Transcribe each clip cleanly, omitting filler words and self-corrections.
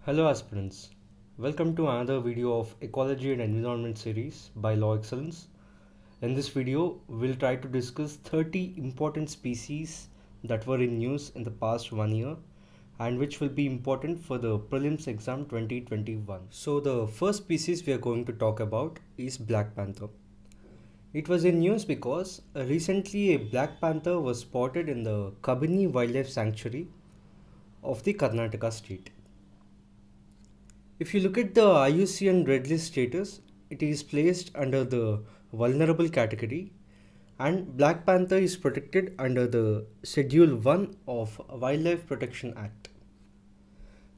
Hello aspirants, welcome to another video of Ecology and Environment series by Law Excellence. In this video, we'll try to discuss 30 important species that were in news in the past 1 year and which will be important for the Prelims exam 2021. So the first species we are going to talk about is Black Panther. It was in news because recently a black panther was spotted in the Kabini Wildlife Sanctuary of the Karnataka state. If you look at the IUCN Red List status, it is placed under the vulnerable category and Black Panther is protected under the Schedule 1 of Wildlife Protection Act.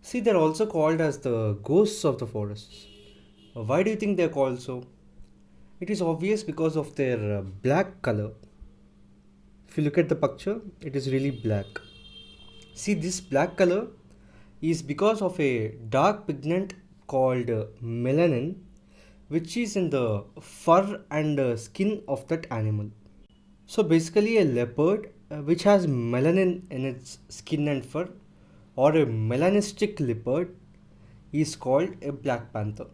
See, they're also called as the ghosts of the forests. Why do you think they're called so? It is obvious because of their black color. If you look at the picture, it is really black. See, this black color is because of a dark pigment called melanin, which is in the fur and skin of that animal. So basically a leopard which has melanin in its skin and fur, or a melanistic leopard, is called a black panther.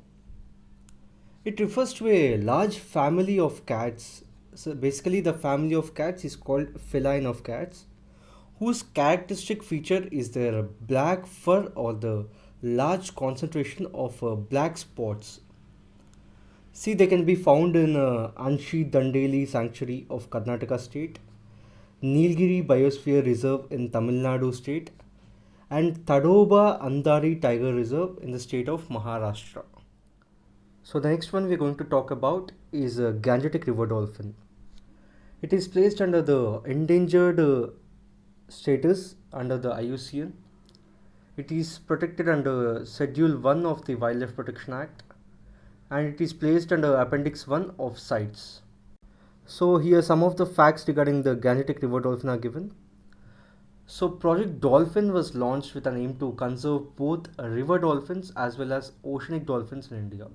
It refers to a large family of cats. So basically the family of cats is called feline of cats, whose characteristic feature is their black fur or the large concentration of black spots. See, they can be found in Anshi Dandeli Sanctuary of Karnataka state, Nilgiri Biosphere Reserve in Tamil Nadu state, and Tadoba Andhari Tiger Reserve in the state of Maharashtra. So the next one we're going to talk about is Gangetic river dolphin. It is placed under the endangered status under the IUCN. It is protected under Schedule 1 of the Wildlife Protection Act and it is placed under Appendix 1 of CITES. So here some of the facts regarding the Gangetic river dolphin are given. So Project Dolphin was launched with an aim to conserve both river dolphins as well as oceanic dolphins in India.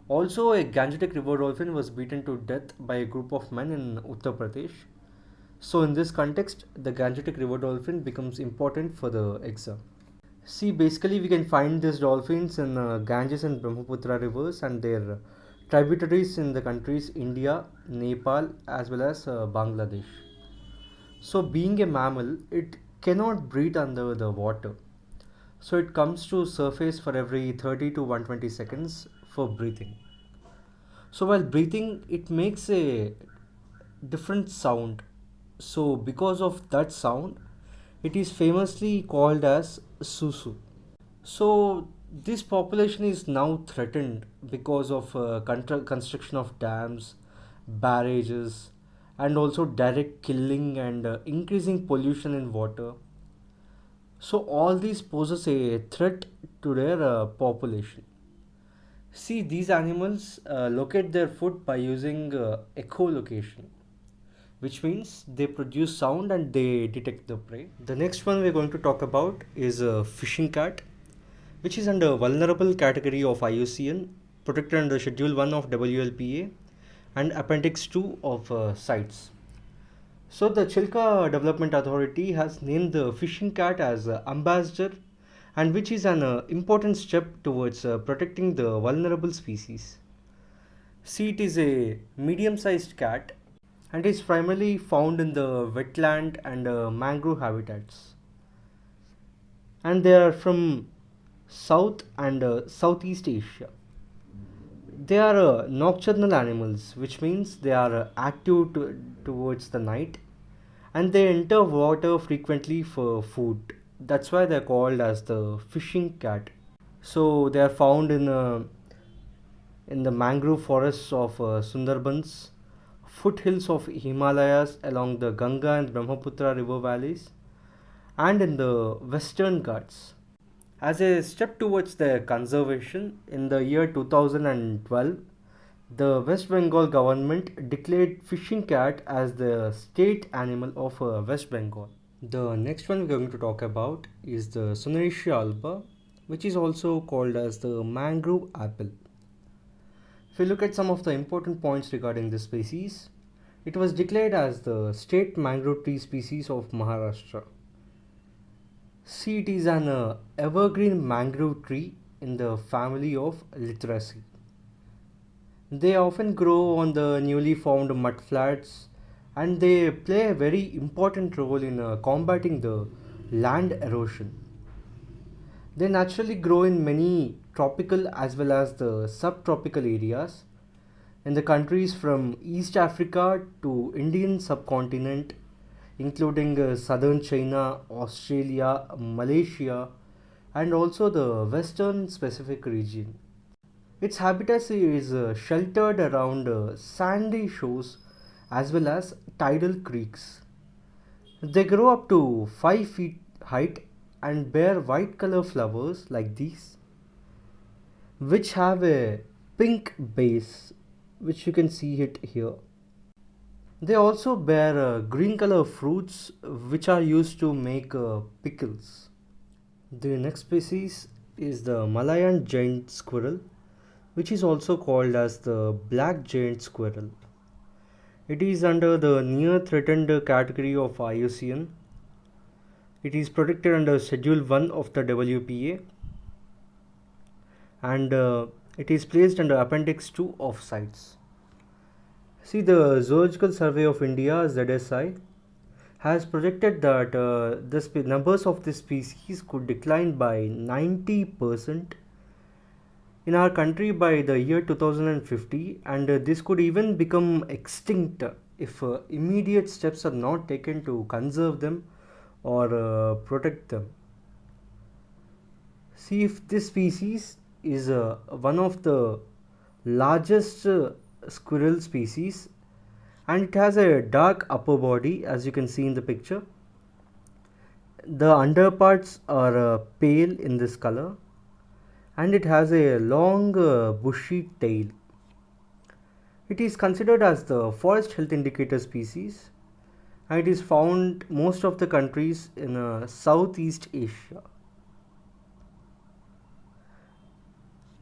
Also, a Gangetic river dolphin was beaten to death by a group of men in Uttar Pradesh. So in this context, the Gangetic river dolphin becomes important for the exam. See, basically we can find these dolphins in Ganges and Brahmaputra rivers and their tributaries in the countries India, Nepal as well as Bangladesh. So being a mammal, it cannot breathe under the water. So it comes to surface for every 30 to 120 seconds for breathing. So while breathing, it makes a different sound. So because of that sound, it is famously called as susu. So this population is now threatened because of construction of dams, barrages, and also direct killing and increasing pollution in water. So all these poses a threat to their population. See, these animals locate their food by using echolocation, which means they produce sound and they detect the prey. The next one we're going to talk about is a fishing cat, which is under vulnerable category of IUCN, protected under Schedule 1 of WLPA and Appendix 2 of CITES. So the Chilka Development Authority has named the fishing cat as ambassador, and which is an important step towards protecting the vulnerable species. See, it is a medium-sized cat and is primarily found in the wetland and mangrove habitats. And they are from South and Southeast Asia. They are nocturnal animals, which means they are active towards the night and they enter water frequently for food. That's why they're called as the fishing cat. So they are found in the mangrove forests of Sundarbans, foothills of Himalayas along the Ganga and Brahmaputra river valleys, and in the Western Ghats. As a step towards their conservation, in the year 2012, the West Bengal government declared fishing cat as the state animal of West Bengal. The next one we're going to talk about is the Sonneratia alba, which is also called as the mangrove apple. If you look at some of the important points regarding this species, it was declared as the state mangrove tree species of Maharashtra. See, it is an evergreen mangrove tree in the family of Literaceae. They often grow on the newly formed mudflats and they play a very important role in combating the land erosion. They naturally grow in many tropical as well as the subtropical areas in the countries from East Africa to Indian subcontinent, including southern China, Australia, Malaysia, and also the western Pacific region. Its habitat is sheltered around sandy shores as well as tidal creeks. They grow up to 5 feet height and bear white color flowers like these, which have a pink base, which you can see it here. They also bear green color fruits, which are used to make pickles. The next species is the Malayan giant squirrel, which is also called as the black giant squirrel. It is under the near threatened category of IUCN. It is protected under Schedule 1 of the WPA and it is placed under Appendix 2 of CITES. See, the Zoological Survey of India (ZSI) has projected that the numbers of this species could decline by 90% in our country by the year 2050, and this could even become extinct if immediate steps are not taken to conserve them or protect them. See, if this species is one of the largest squirrel species and it has a dark upper body, as you can see in the picture. The underparts are pale in this color and it has a long bushy tail. It is considered as the forest health indicator species and it is found most of the countries in Southeast Asia.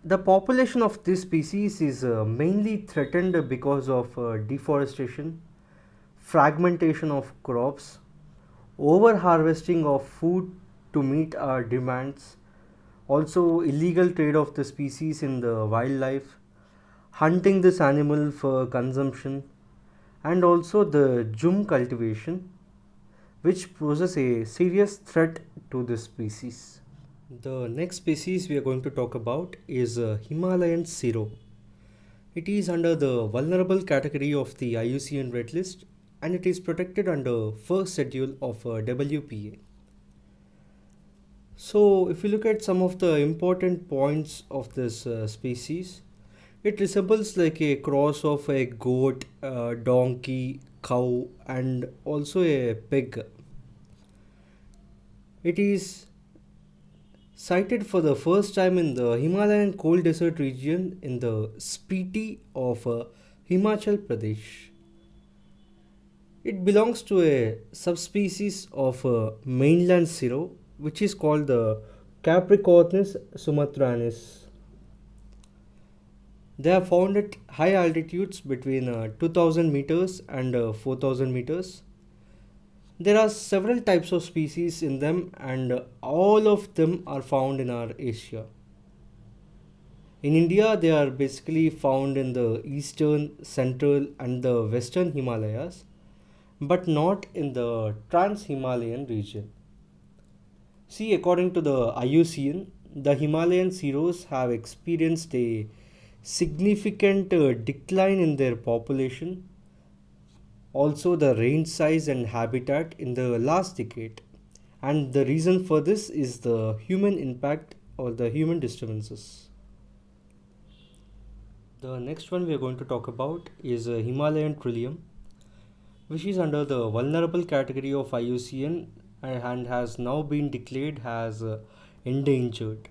The population of this species is mainly threatened because of deforestation, fragmentation of crops, over harvesting of food to meet our demands, also illegal trade of the species in the wildlife, hunting this animal for consumption, and also the jum cultivation, which poses a serious threat to this species. The next species we are going to talk about is Himalayan Serow. It is under the vulnerable category of the IUCN Red List and it is protected under first schedule of WPA. So if you look at some of the important points of this species, it resembles like a cross of a goat, donkey, cow and also a pig. It is sighted for the first time in the Himalayan cold desert region in the Spiti of Himachal Pradesh. It belongs to a subspecies of mainland Serow, which is called the Capricornus sumatranus. They are found at high altitudes between 2000 meters and 4000 meters. There are several types of species in them and all of them are found in our Asia. In India, they are basically found in the eastern, central and the western Himalayas, but not in the trans-Himalayan region. See, according to the IUCN, the Himalayan Serows have experienced a significant decline in their population, also the range size and habitat in the last decade, and the reason for this is the human impact or the human disturbances. The next one we are going to talk about is Himalayan Trillium, which is under the vulnerable category of IUCN and has now been declared as endangered,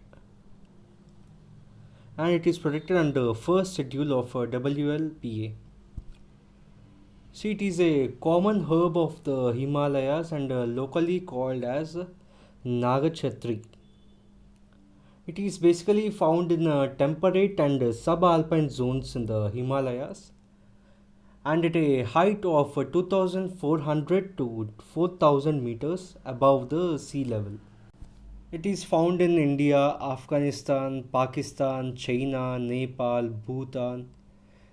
and it is protected under first schedule of WLPA. See, it is a common herb of the Himalayas and locally called as Nagachatri. It is basically found in temperate and subalpine zones in the Himalayas and at a height of 2400 to 4000 meters above the sea level. It is found in India, Afghanistan, Pakistan, China, Nepal, Bhutan,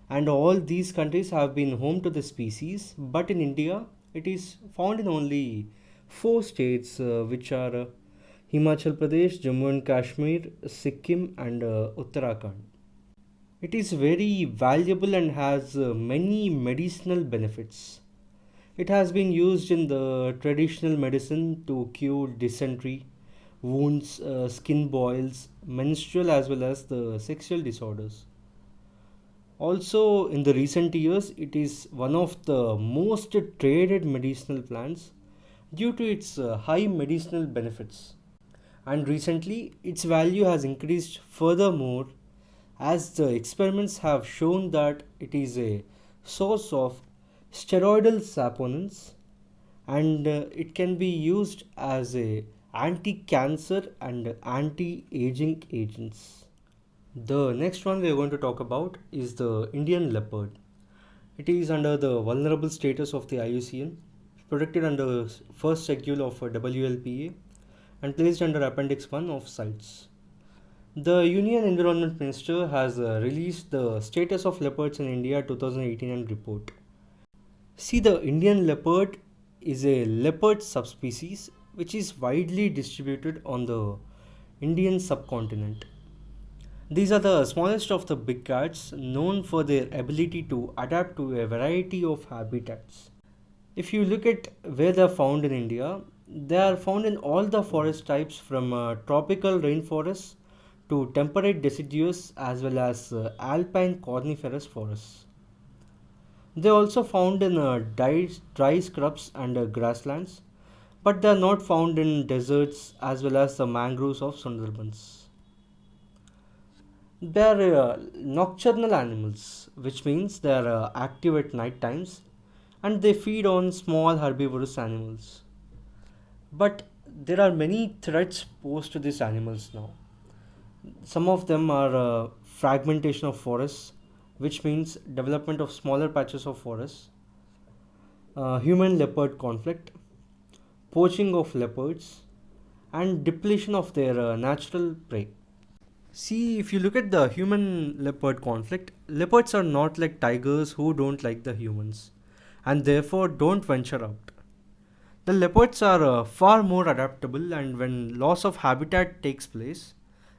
and all these countries have been home to the species. But in India, it is found in only four states, which are Himachal Pradesh, Jammu and Kashmir, Sikkim, and Uttarakhand. It is very valuable and has many medicinal benefits. It has been used in the traditional medicine to cure dysentery, wounds, skin boils, menstrual as well as the sexual disorders. Also, in the recent years, it is one of the most traded medicinal plants due to its high medicinal benefits. And recently, its value has increased furthermore as the experiments have shown that it is a source of steroidal saponins, and it can be used as a anti-cancer and anti-aging agents. The next one we are going to talk about is the Indian leopard. It is under the vulnerable status of the IUCN, protected under first schedule of WLPA, and placed under Appendix 1 of CITES. The Union Environment Minister has released the status of leopards in India 2018 report. See, the Indian leopard is a leopard subspecies which is widely distributed on the Indian subcontinent. These are the smallest of the big cats, known for their ability to adapt to a variety of habitats. If you look at where they are found in India, they are found in all the forest types from tropical rainforests to temperate deciduous as well as alpine coniferous forests. They are also found in dry scrubs and grasslands, but they are not found in deserts as well as the mangroves of Sundarbans. They are nocturnal animals, which means they are active at night times and they feed on small herbivorous animals. But there are many threats posed to these animals now. Some of them are fragmentation of forests, which means development of smaller patches of forests, human leopard conflict, poaching of leopards, and depletion of their natural prey. See, if you look at the human leopard conflict, leopards are not like tigers who don't like the humans and therefore don't venture out. The leopards are far more adaptable, and when loss of habitat takes place,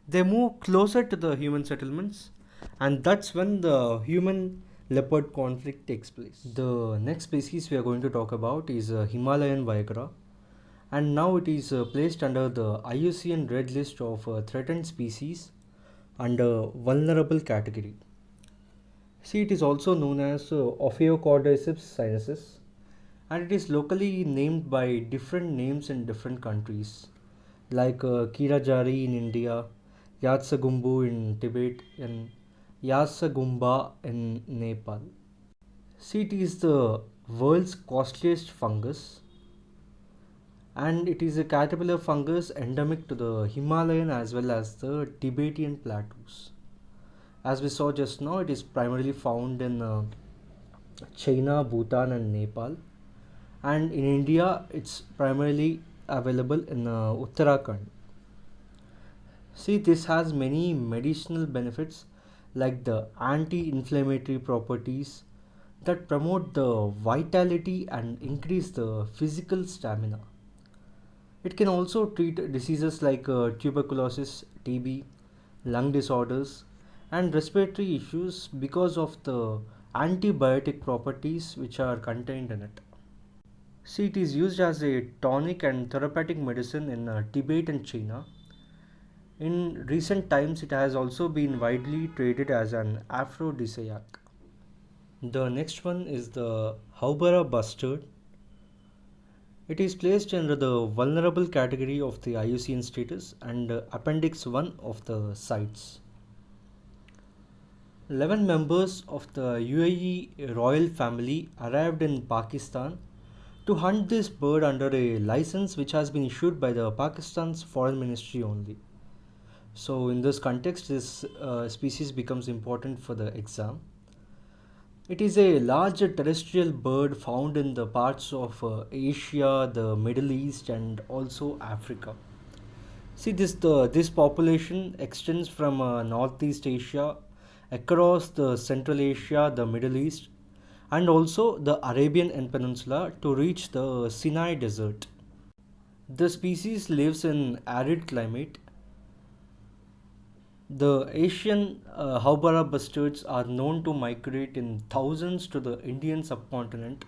they move closer to the human settlements, and that's when the human leopard conflict takes place. The next species we are going to talk about is Himalayan Viagra, and now it is placed under the IUCN Red List of threatened species under vulnerable category. See, it is also known as Ophiocordyceps sinensis, and it is locally named by different names in different countries, like Kirajari in India, Yatsagumbu in Tibet, and Yasagumba in Nepal. See, it is the world's costliest fungus, and it is a caterpillar fungus endemic to the Himalayan as well as the Tibetan plateaus. As we saw just now, it is primarily found in China, Bhutan, and Nepal, and in India, it's primarily available in Uttarakhand. See, this has many medicinal benefits like the anti inflammatory properties that promote the vitality and increase the physical stamina. It can also treat diseases like tuberculosis, TB, lung disorders, and respiratory issues because of the antibiotic properties which are contained in it. See, it is used as a tonic and therapeutic medicine in Tibet and China. In recent times, it has also been widely traded as an aphrodisiac. The next one is the Houbara Bustard. It is placed under the vulnerable category of the IUCN status and Appendix 1 of the CITES. 11 members of the UAE royal family arrived in Pakistan to hunt this bird under a license which has been issued by the Pakistan's foreign ministry only. So in this context, this species becomes important for the exam. It is a large terrestrial bird found in the parts of Asia, the Middle East, and also Africa. See, this population extends from Northeast Asia across the Central Asia, the Middle East, and also the Arabian Peninsula to reach the Sinai Desert. The species lives in arid climate. The Asian Houbara bustards are known to migrate in thousands to the Indian subcontinent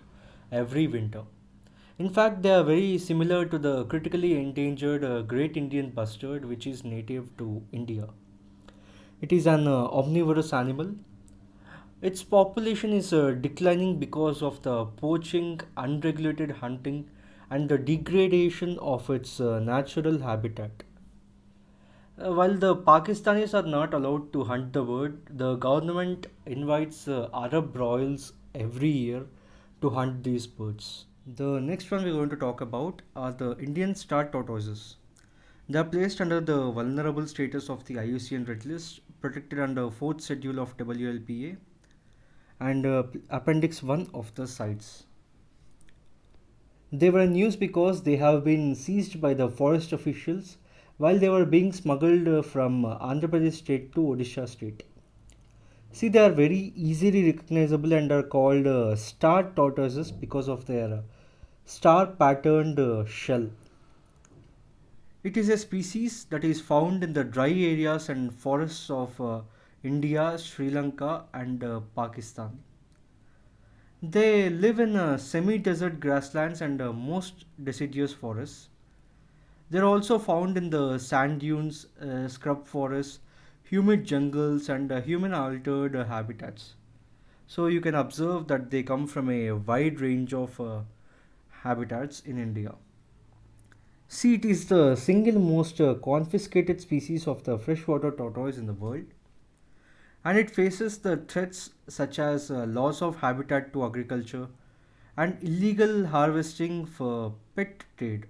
every winter. In fact, they are very similar to the critically endangered Great Indian Bustard, which is native to India. It is an omnivorous animal. Its population is declining because of the poaching, unregulated hunting, and the degradation of its natural habitat. While the Pakistanis are not allowed to hunt the bird, the government invites Arab royals every year to hunt these birds. The next one we're going to talk about are the Indian Star Tortoises. They are placed under the vulnerable status of the IUCN Red List, protected under 4th schedule of WLPA and Appendix 1 of the CITES. They were in news because they have been seized by the forest officials while they were being smuggled from Andhra Pradesh state to Odisha state. See, they are very easily recognizable and are called star tortoises because of their star patterned shell. It is a species that is found in the dry areas and forests of India, Sri Lanka, and Pakistan. They live in semi desert grasslands and most deciduous forests. They are also found in the sand dunes, scrub forests, humid jungles, and human altered habitats. So you can observe that they come from a wide range of habitats in India. See, it is the single most confiscated species of the freshwater tortoise in the world, and it faces the threats such as loss of habitat to agriculture and illegal harvesting for pet trade.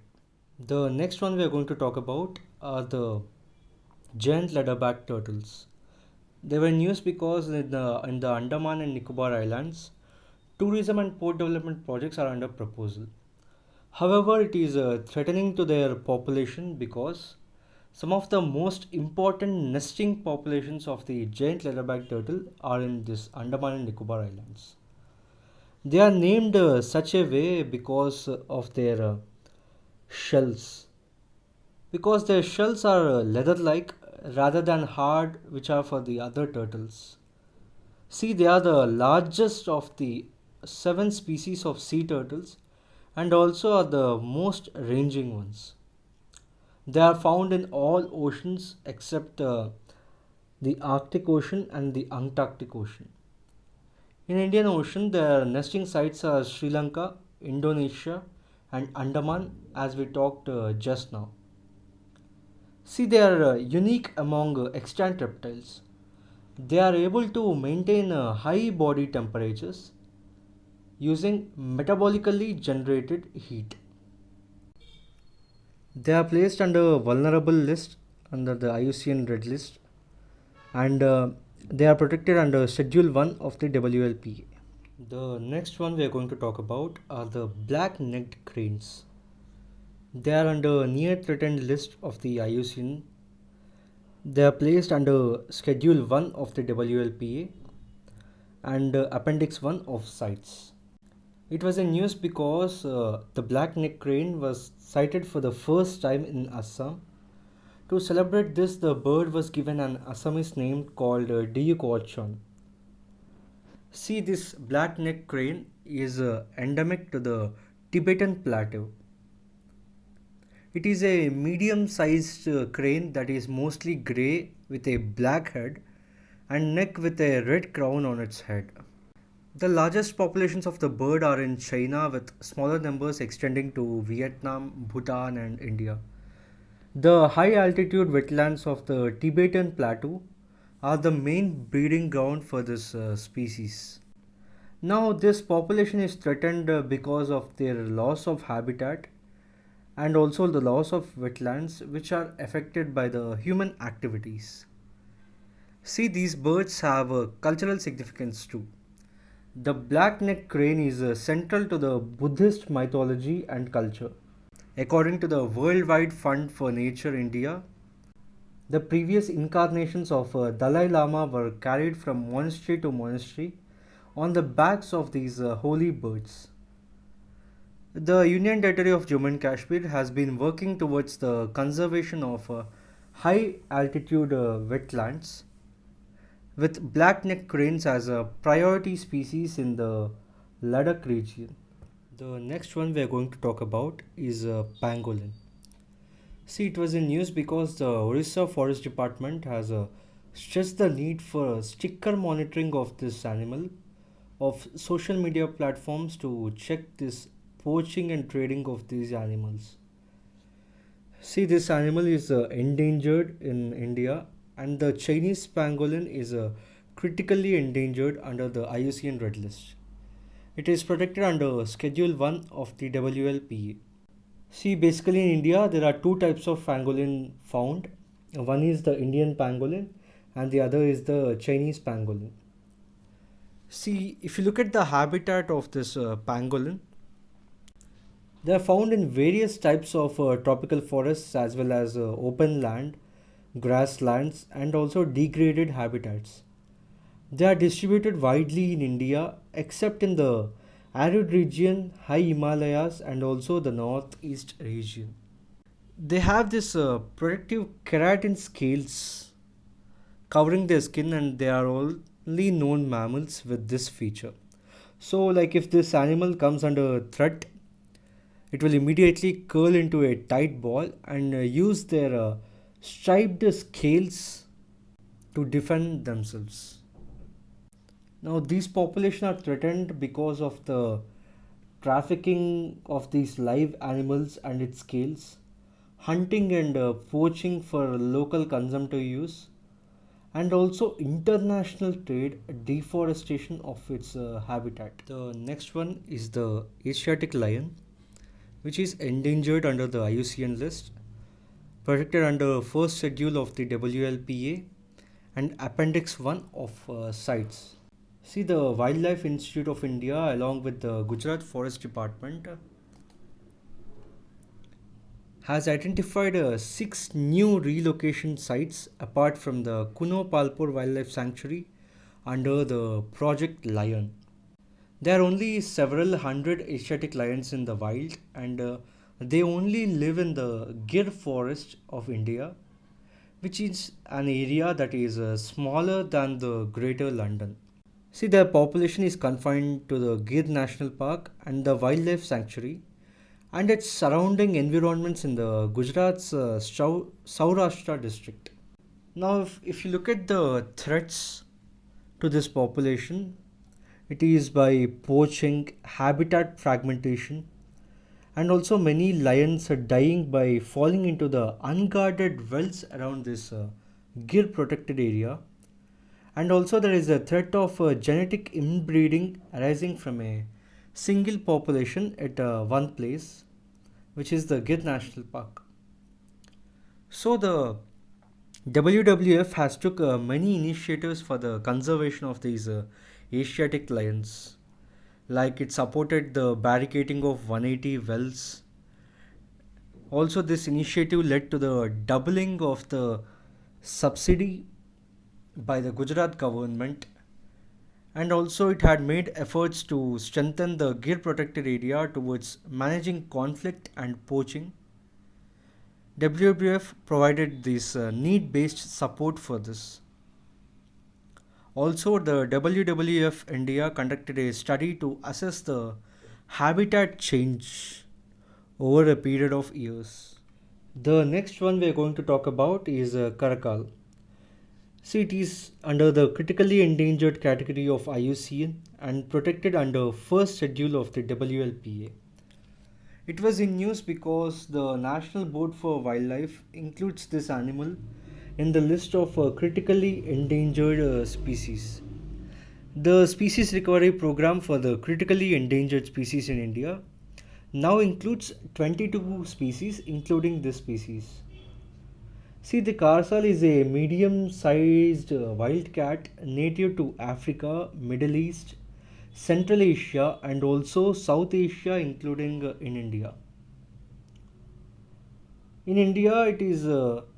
The next one we are going to talk about are the giant leatherback turtles. They were in news because in the Andaman and Nicobar Islands, tourism and port development projects are under proposal. However, it is threatening to their population because some of the most important nesting populations of the giant leatherback turtle are in this Andaman and Nicobar Islands. They are named such a way because of their shells. Because their shells are leather like rather than hard, which are for the other turtles. See, they are the largest of the seven species of sea turtles and also are the most ranging ones. They are found in all oceans except the Arctic Ocean and the Antarctic Ocean. In Indian Ocean, their nesting sites are Sri Lanka, Indonesia, and Andaman, as we talked just now. See, they are unique among extant reptiles. They are able to maintain high body temperatures using metabolically generated heat. They are placed under vulnerable list under the IUCN Red List, and they are protected under Schedule 1 of the WLPA. The next one we are going to talk about are the black-necked cranes. They are under near threatened list of the IUCN. They are placed under Schedule 1 of the WLPA and Appendix 1 of CITES. It was in news because the black-necked crane was sighted for the first time in Assam. To celebrate this, the bird was given an Assamese name called Diyukochon. See, this black-necked crane is endemic to the Tibetan Plateau. It is a medium-sized crane that is mostly grey with a black head and neck with a red crown on its head. The largest populations of the bird are in China, with smaller numbers extending to Vietnam, Bhutan, and India. The high altitude wetlands of the Tibetan Plateau are the main breeding ground for this species. Now, this population is threatened because of their loss of habitat and also the loss of wetlands, which are affected by the human activities. See, these birds have a cultural significance too. The black-necked crane is central to the Buddhist mythology and culture. According to the Worldwide Fund for Nature India, the previous incarnations of Dalai Lama were carried from monastery to monastery on the backs of these holy birds. The Union Territory of Jammu and Kashmir has been working towards the conservation of high altitude wetlands with black-necked cranes as a priority species in the Ladakh region. The next one we are going to talk about is pangolin. See, it was in news because the Orissa Forest Department has stressed the need for stricter monitoring of this animal of social media platforms to check this poaching and trading of these animals. See, this animal is endangered in India, and the Chinese pangolin is critically endangered under the IUCN Red List. It is protected under Schedule 1 of the WLPA. See, basically in India, there are two types of pangolin found. One is the Indian pangolin, and the other is the Chinese pangolin. See, if you look at the habitat of this pangolin, they are found in various types of tropical forests as well as open land, grasslands, and also degraded habitats. They are distributed widely in India except in the arid region, high Himalayas, and also the northeast region. They have this protective keratin scales covering their skin, and they are only known mammals with this feature. So, like if this animal comes under threat, it will immediately curl into a tight ball and use their striped scales to defend themselves. Now, these populations are threatened because of the trafficking of these live animals and its scales, hunting and poaching for local consumptive use, and also international trade, deforestation of its habitat. The next one is the Asiatic lion, which is endangered under the IUCN list, protected under first schedule of the WLPA and Appendix 1 of CITES. See, the Wildlife Institute of India along with the Gujarat Forest Department has identified 6 new relocation sites apart from the Kuno Palpur Wildlife Sanctuary under the Project Lion. There are only several hundred Asiatic lions in the wild, and they only live in the Gir forest of India, which is an area that is smaller than the Greater London. See, their population is confined to the Gir National Park and the Wildlife Sanctuary and its surrounding environments in the Gujarat's Saurashtra district. Now, if you look at the threats to this population, it is by poaching, habitat fragmentation, and also many lions are dying by falling into the unguarded wells around this Gir protected area. And also there is a threat of genetic inbreeding arising from a single population at one place, which is the Gir National Park. So the WWF has took many initiatives for the conservation of these Asiatic lions. Like it supported the barricading of 180 wells. Also, this initiative led to the doubling of the subsidy by the Gujarat government, and also it had made efforts to strengthen the Gir protected area towards managing conflict and poaching. WWF provided this need-based support for this. Also, the WWF India conducted a study to assess the habitat change over a period of years. The next one we are going to talk about is Caracal. See, it is under the critically endangered category of IUCN and protected under first schedule of the WLPA. It was in news because the National Board for Wildlife includes this animal in the list of critically endangered species. The species recovery program for the critically endangered species in India now includes 22 species, including this species. See, the Caracal is a medium-sized wildcat native to Africa, Middle East, Central Asia, and also South Asia, including in India. In India, it is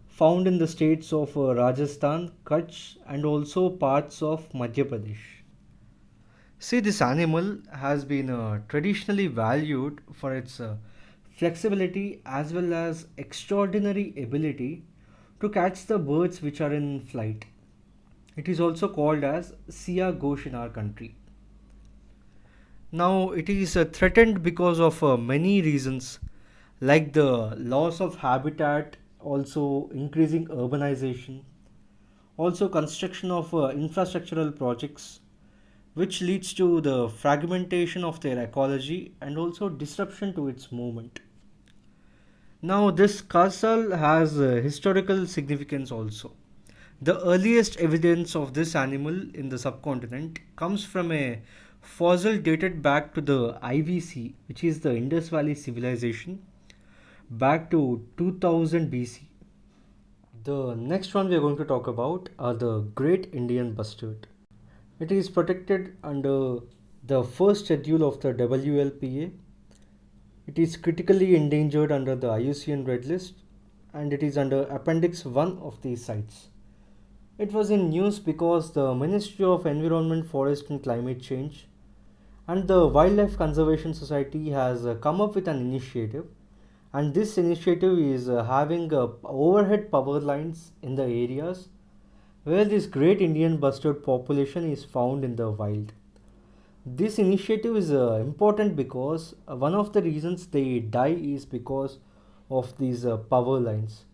found in the states of Rajasthan, Kutch, and also parts of Madhya Pradesh. See, this animal has been traditionally valued for its flexibility as well as extraordinary ability to catch the birds which are in flight. It is also called as Sia Ghosh in our country. Now, it is threatened because of many reasons, like the loss of habitat, also increasing urbanization, also construction of infrastructural projects, which leads to the fragmentation of their ecology and also disruption to its movement. Now, this castle has historical significance also. The earliest evidence of this animal in the subcontinent comes from a fossil dated back to the IVC, which is the Indus Valley Civilization, back to 2000 BC. The next one we are going to talk about are the Great Indian Bustard. It is protected under the first schedule of the WLPA. It is critically endangered under the IUCN Red List and it is under Appendix 1 of these sites. It was in news because the Ministry of Environment, Forest and Climate Change and the Wildlife Conservation Society has come up with an initiative, and this initiative is having overhead power lines in the areas where this great Indian bustard population is found in the wild. This initiative is important because one of the reasons they die is because of these power lines.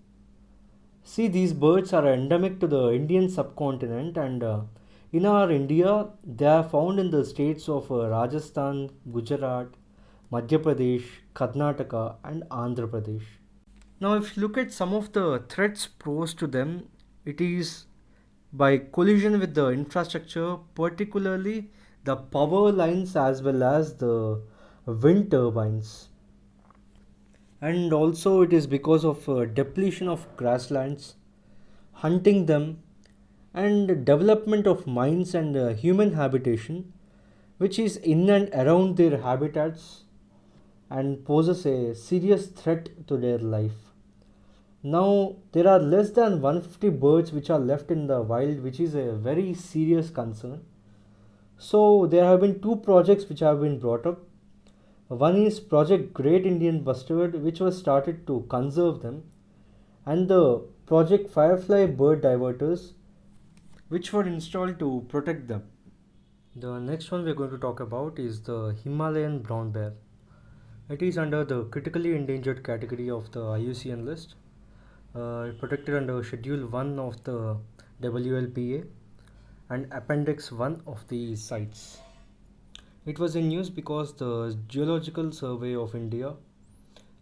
See, these birds are endemic to the Indian subcontinent, and in our India, they are found in the states of Rajasthan, Gujarat, Madhya Pradesh, Karnataka, and Andhra Pradesh. Now, if you look at some of the threats posed to them, it is by collision with the infrastructure, particularly the power lines as well as the wind turbines. And also, it is because of depletion of grasslands, hunting them, and development of mines and human habitation, which is in and around their habitats and poses a serious threat to their life. Now, there are less than 150 birds which are left in the wild, which is a very serious concern. So, there have been two projects which have been brought up. One is Project Great Indian Bustard, which was started to conserve them, and the Project Firefly Bird Diverters, which were installed to protect them. The next one we are going to talk about is the Himalayan brown bear. It is under the critically endangered category of the IUCN list, protected under Schedule 1 of the WLPA and Appendix 1 of the sites. It was in news because the Geological Survey of India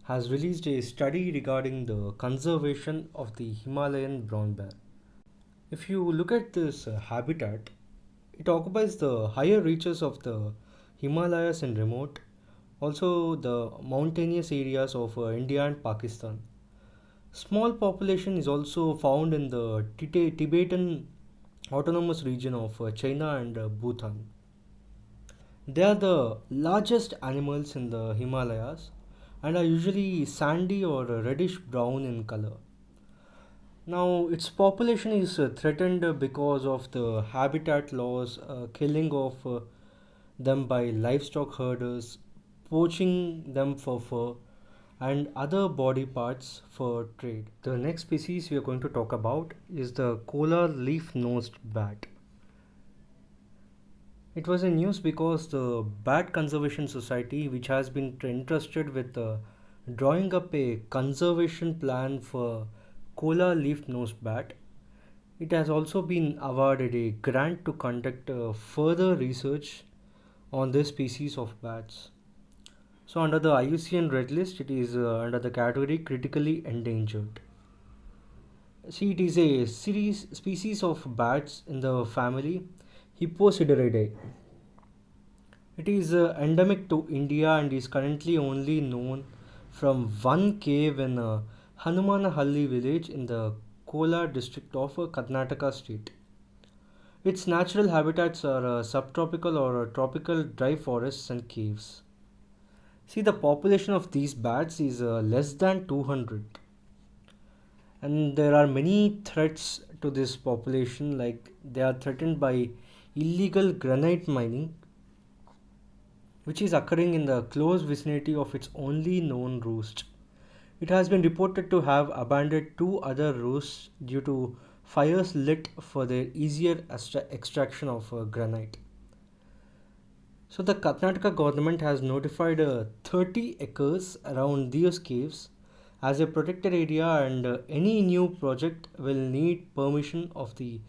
has released a study regarding the conservation of the Himalayan brown bear. If you look at this habitat, it occupies the higher reaches of the Himalayas and remote, also the mountainous areas of India and Pakistan. Small population is also found in the Tibetan autonomous region of China and Bhutan. They are the largest animals in the Himalayas and are usually sandy or reddish brown in color. Now, its population is threatened because of the habitat loss, killing of them by livestock herders, poaching them for fur, and other body parts for trade. The next species we are going to talk about is the Kolar leaf-nosed bat. It was in news because the Bat Conservation Society, which has been entrusted with drawing up a conservation plan for Kolar leaf-nosed bat, it has also been awarded a grant to conduct further research on this species of bats. So under the IUCN Red List, it is under the category critically endangered. See, it is a species of bats in the family Hippocidaridae. It is endemic to India and is currently only known from one cave in Hanumanahalli village in the Kolar district of Karnataka state. Its natural habitats are subtropical or tropical dry forests and caves. See, the population of these bats is less than 200. And there are many threats to this population, like they are threatened by illegal granite mining, which is occurring in the close vicinity of its only known roost. It has been reported to have abandoned two other roosts due to fires lit for their easier extraction of granite. So the Karnataka government has notified 30 acres around these caves as a protected area, and any new project will need permission of the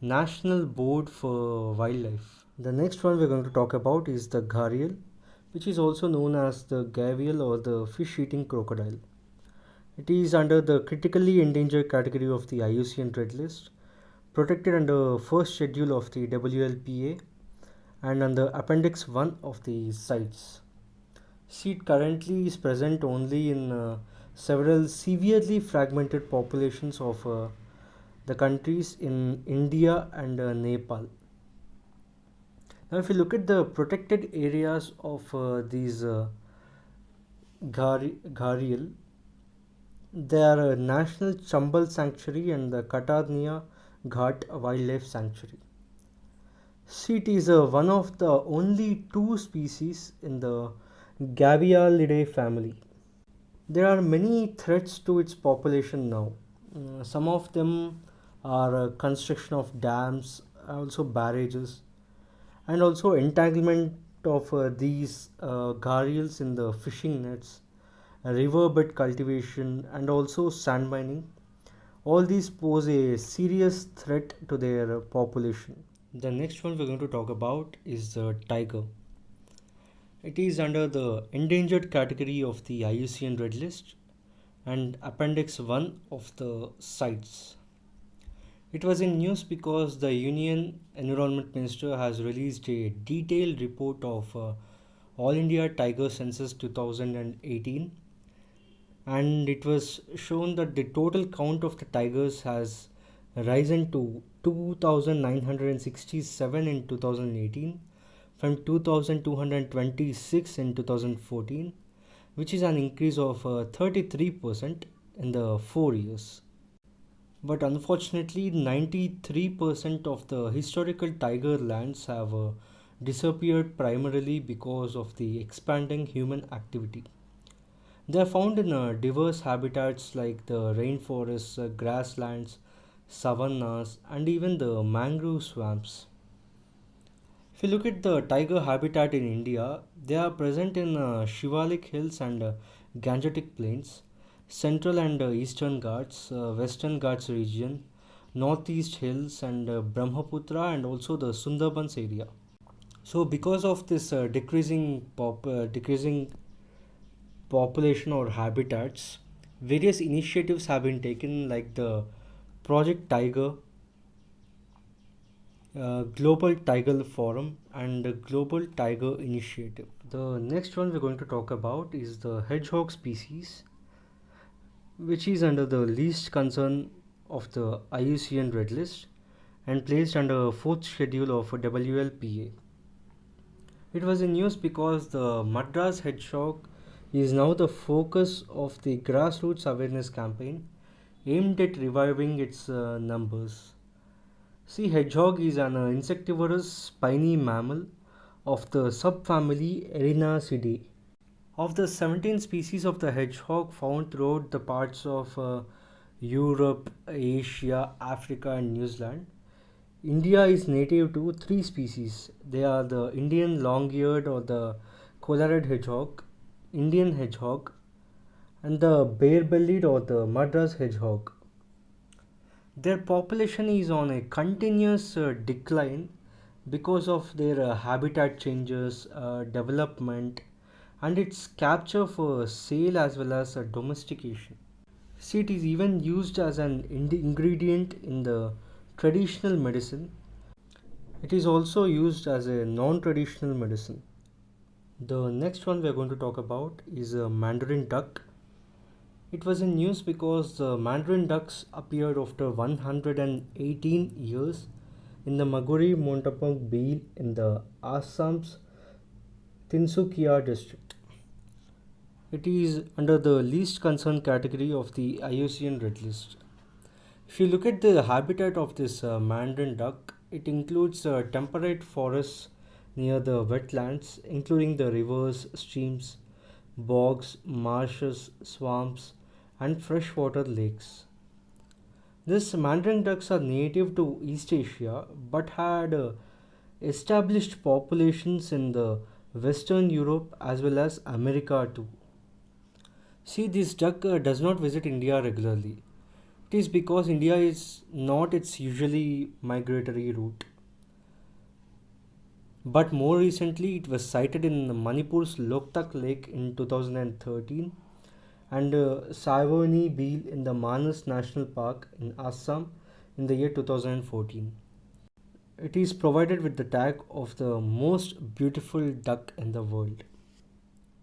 National Board for Wildlife. The next one we're going to talk about is the Gharial, which is also known as the Gavial or the fish-eating crocodile. It is under the critically endangered category of the IUCN Red List, protected under first schedule of the WLPA and under Appendix 1 of the CITES. Seed currently is present only in several severely fragmented populations of the countries in India and Nepal. Now, if you look at the protected areas of these Gharial, they are a National Chambal Sanctuary and the Katarnia Ghat Wildlife Sanctuary. It is one of the only two species in the Gavialidae family. There are many threats to its population now. Some of them are construction of dams, also barrages, and also entanglement of these gharials in the fishing nets, riverbed cultivation, and also sand mining. All these pose a serious threat to their population. The next one we're going to talk about is the tiger. It is under the endangered category of the IUCN Red List and Appendix 1 of the CITES. It was in news because the Union Environment Minister has released a detailed report of All India Tiger Census 2018, and it was shown that the total count of the tigers has risen to 2,967 in 2018 from 2,226 in 2014, which is an increase of 33% in the 4 years. But unfortunately, 93% of the historical tiger lands have disappeared primarily because of the expanding human activity. They are found in diverse habitats like the rainforests, grasslands, savannas, and even the mangrove swamps. If you look at the tiger habitat in India, they are present in Shivalik Hills and Gangetic Plains, Central and Eastern Ghats, Western Ghats region, Northeast Hills, and Brahmaputra, and also the Sundarbans area. So, because of this decreasing population or habitats, various initiatives have been taken, like the Project Tiger, Global Tiger Forum, and the Global Tiger Initiative. The next one we're going to talk about is the hedgehog species, which is under the least concern of the IUCN Red List and placed under fourth schedule of WLPA. It was in news because the Madras hedgehog is now the focus of the grassroots awareness campaign aimed at reviving its numbers. See, hedgehog is an insectivorous spiny mammal of the subfamily Erinacidae. Of the 17 species of the hedgehog found throughout the parts of Europe, Asia, Africa, and New Zealand, India is native to three species. They are the Indian long-eared or the collared hedgehog, Indian hedgehog, and the bare-bellied or the Madras hedgehog. Their population is on a continuous decline because of their habitat changes, development, and its capture for sale as well as domestication. See, it is even used as an ingredient in the traditional medicine. It is also used as a non-traditional medicine. The next one we are going to talk about is a Mandarin duck. It was in news because the Mandarin ducks appeared after 118 years in the Maguri Montapong Beel in the Assam's Tinsukia district. It is under the least concern category of the IUCN Red List. If you look at the habitat of this Mandarin duck, it includes temperate forests near the wetlands, including the rivers, streams, bogs, marshes, swamps, and freshwater lakes. These Mandarin ducks are native to East Asia but had established populations in the Western Europe as well as America too. See, this duck does not visit India regularly. It is because India is not its usually migratory route. But more recently, it was sighted in Manipur's Loktak Lake in 2013 and Savoni Beel in the Manas National Park in Assam in the year 2014. It is provided with the tag of the most beautiful duck in the world.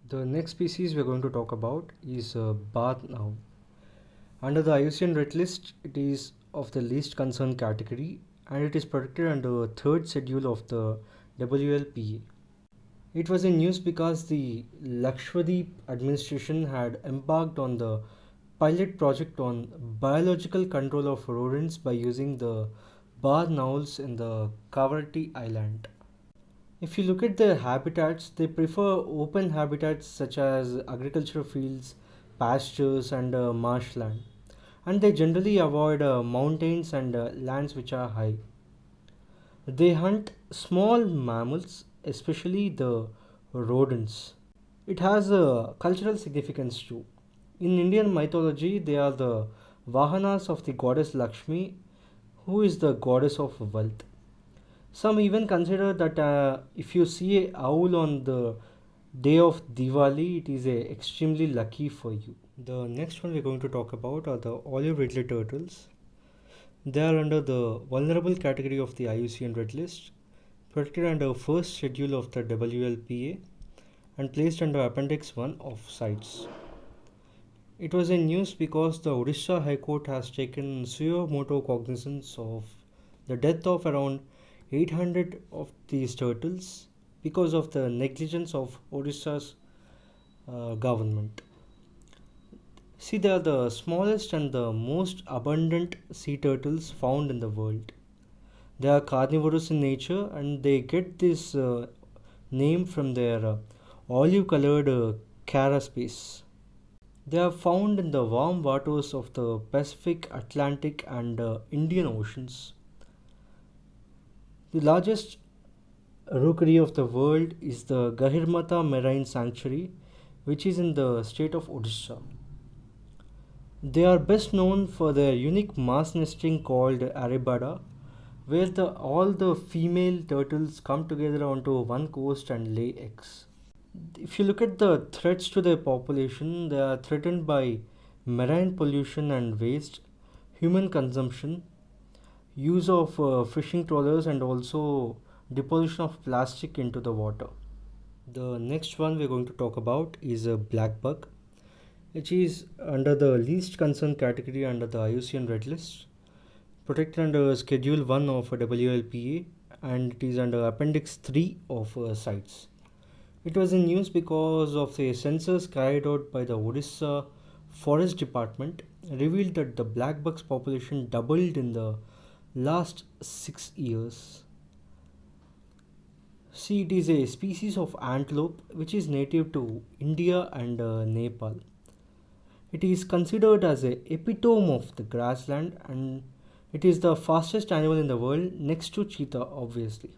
The next species we are going to talk about is bath owl. Under the IUCN Red List, it is of the least concern category and it is protected under the third schedule of the WLPA. It was in news because the Lakshadweep administration had embarked on the pilot project on biological control of rodents by using the barn owls in the Kavati Island. If you look at their habitats, they prefer open habitats such as agricultural fields, pastures, and marshland. And they generally avoid mountains and lands which are high. They hunt small mammals, especially the rodents. It has a cultural significance too. In Indian mythology, they are the Vahanas of the goddess Lakshmi, who is the goddess of wealth. Some even consider that if you see a owl on the day of Diwali, it is extremely lucky for you. The next one we're going to talk about are the olive ridley turtles. They are under the vulnerable category of the IUCN Red List, protected under first schedule of the WLPA, and placed under Appendix 1 of CITES. It was in news because the Odisha High Court has taken suo motu cognizance of the death of around 800 of these turtles because of the negligence of Odisha's government. See, they are the smallest and the most abundant sea turtles found in the world. They are carnivorous in nature and they get this name from their olive colored carapace. They are found in the warm waters of the Pacific, Atlantic, and Indian Oceans. The largest rookery of the world is the Gahirmatha Marine Sanctuary, which is in the state of Odisha. They are best known for their unique mass nesting called Arabada, where all the female turtles come together onto one coast and lay eggs. If you look at the threats to their population, they are threatened by marine pollution and waste, human consumption, use of fishing trawlers, and also deposition of plastic into the water. The next one we're going to talk about is a black bug, which is under the least concern category under the IUCN Red List, protected under Schedule 1 of WLPA, and it is under Appendix 3 of CITES. It was in news because of the census carried out by the Odisha Forest Department revealed that the black bug's population doubled in the last 6 years. See, it is a species of antelope which is native to India and Nepal. It is considered as a epitome of the grassland and it is the fastest animal in the world next to cheetah, obviously.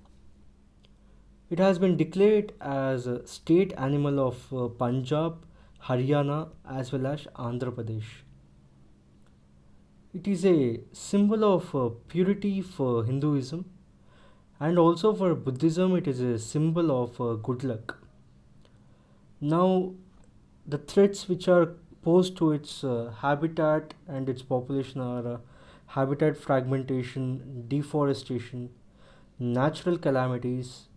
It has been declared as a state animal of Punjab, Haryana as well as Andhra Pradesh. It is a symbol of purity for Hinduism and also for Buddhism it is a symbol of good luck. Now the threats which are posed to its habitat and its population are habitat fragmentation, deforestation, natural calamities,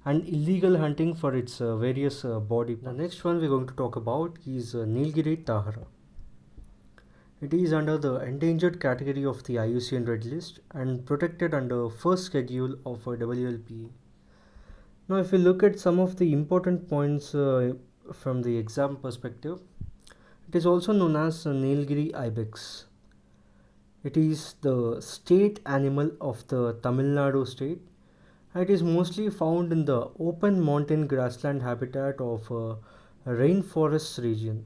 and illegal hunting for its various body parts. The next one we're going to talk about is Nilgiri Tahr. It is under the endangered category of the IUCN Red List and protected under first schedule of WLPA. Now, if we look at some of the important points from the exam perspective, it is also known as Nilgiri Ibex. It is the state animal of the Tamil Nadu state. It is mostly found in the open mountain grassland habitat of a rainforest region.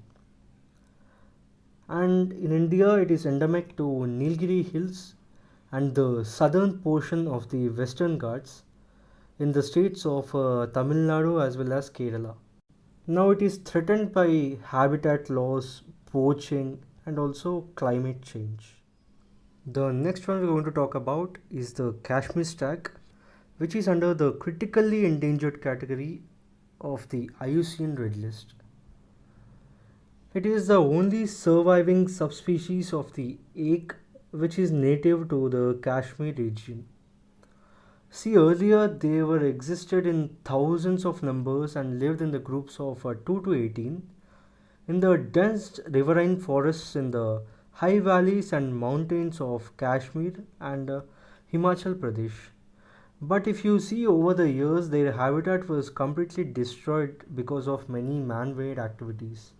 And in India, it is endemic to Nilgiri Hills and the southern portion of the Western Ghats in the states of Tamil Nadu as well as Kerala. Now it is threatened by habitat loss, poaching, and also climate change. The next one we're going to talk about is the Kashmir Stag, which is under the critically endangered category of the IUCN Red List. It is the only surviving subspecies of the aik which is native to the Kashmir region. See, earlier they were existed in thousands of numbers and lived in the groups of 2 to 18 in the dense riverine forests in the high valleys and mountains of Kashmir and Himachal Pradesh. But if you see over the years, their habitat was completely destroyed because of many man-made activities.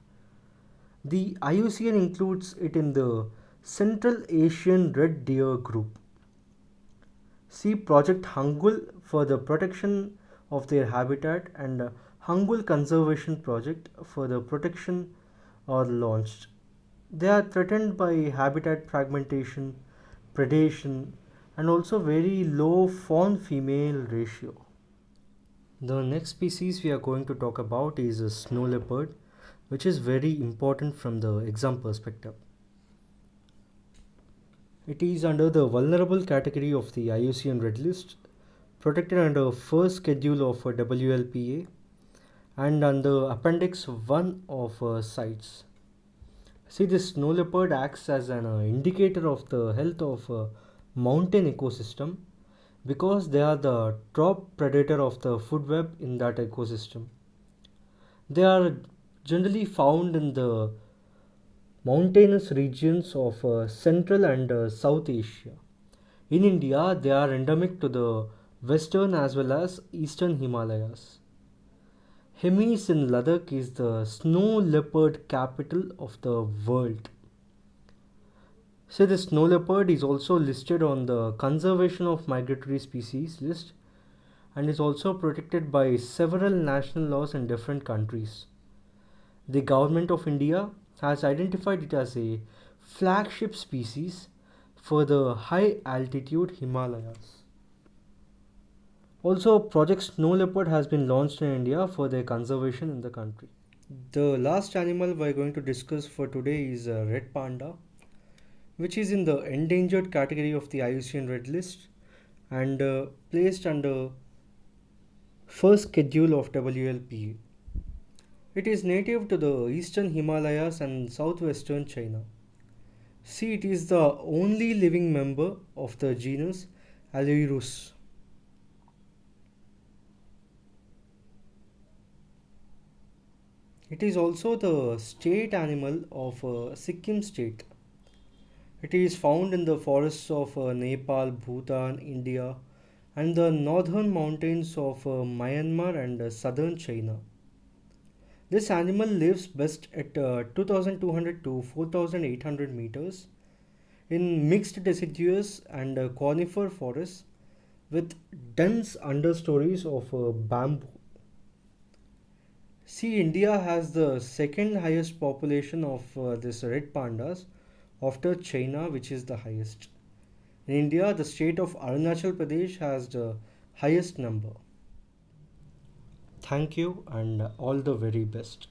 The IUCN includes it in the Central Asian Red Deer group. See Project Hangul for the protection of their habitat and Hangul Conservation Project for the protection are launched. They are threatened by habitat fragmentation, predation, and also very low fawn-female ratio. The next species we are going to talk about is a snow leopard, which is very important from the exam perspective. It is under the vulnerable category of the IUCN Red List, protected under first schedule of WLPA and under Appendix 1 of CITES. See, this snow leopard acts as an indicator of the health of mountain ecosystem because they are the top predator of the food web in that ecosystem. They are generally found in the mountainous regions of Central and South Asia. In India, they are endemic to the western as well as eastern Himalayas. Hemis in Ladakh is the snow leopard capital of the world. So the snow leopard is also listed on the Conservation of Migratory Species list and is also protected by several national laws in different countries. The government of India has identified it as a flagship species for the high altitude Himalayas. Also, Project Snow Leopard has been launched in India for their conservation in the country. The last animal we are going to discuss for today is red panda, which is in the endangered category of the IUCN Red List and placed under first schedule of WLPA. It is native to the eastern Himalayas and southwestern China. See, it is the only living member of the genus Aleurus. It is also the state animal of Sikkim state. It is found in the forests of Nepal, Bhutan, India, and the northern mountains of Myanmar and southern China. This animal lives best at 2200 to 4800 meters in mixed deciduous and conifer forests with dense understories of bamboo. See, India has the second highest population of this red pandas after China, which is the highest. In India, the state of Arunachal Pradesh has the highest number. Thank you and all the very best.